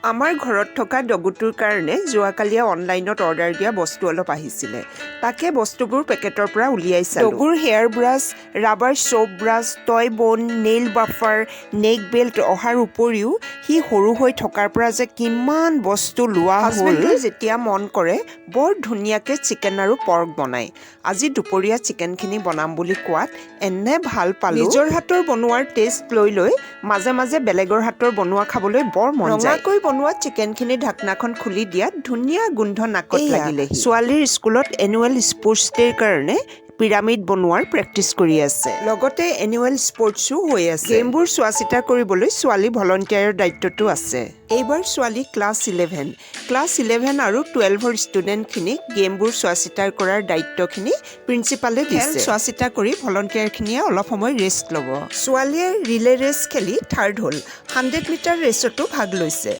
আমাৰ ঘৰত থকা ডগুটোৰ কাৰণে যোৱাকালিয়ে অনলাইনত অৰ্ডাৰ দিয়া বস্তু অলপ আহিছিলে। তাকে বস্তুবোৰ পেকেটৰ পৰা উলিয়াই চালোঁ। ডগুৰ hair brush, rubber soap brush, toy bone, nail buffer, neck belt অহাৰ উপৰিও সি সৰু হৈ থকাৰ পৰা যে কিমান বস্তু লোৱা হ'ল। হাজবেণ্ডে যেতিয়া মন কৰে বৰ ধুনীয়াকৈ চিকেন আৰু পৰ্ক বনায়। আজি দুপৰীয়া চিকেনখিনি বনাম বুলি কোৱাত এনে ভাল পালোঁ। নিজৰ হাতৰ বনোৱাৰ টেষ্ট লৈ লৈ মাজে মাজে বেলেগৰ হাতৰ বনোৱা খাবলৈ বৰ মন যায়। ৰঙাকৈ বনোৱা চিকেনখিনি ঢাকনাখন খুলি দিয়াত ধুনীয়া গোন্ধ নাকত লাগিলেহি। ছোৱালীৰ স্কুলত এনুৱেল স্পৰ্টছ ডেৰ কাৰণে পিৰামিড বনোৱাৰ প্ৰেক্টিচ কৰি আছে। লগতে এনুৱেল স্পৰ্টছো হৈ আছে। গেমবোৰ চোৱা চিতা কৰিবলৈ ছোৱালী ভলণ্টিয়াৰৰ দায়িত্বটো আছে। এইবাৰ ছোৱালী ক্লাছ 11। ক্লাছ 11 আৰু 12ৰ ষ্টুডেণ্টখিনিক গেমবোৰ চোৱা চিতা কৰাৰ দায়িত্বখিনি প্ৰিন্সিপালে দিছে। চোৱা চিতা কৰি ভলণ্টিয়াৰখিনিয়ে অলপ সময় ৰেষ্ট ল'ব। ছোৱালীয়ে ৰিলে ৰেচ খেলি থাৰ্ড হ'ল। 100 মিটাৰ ৰেচতো ভাগ লৈছে।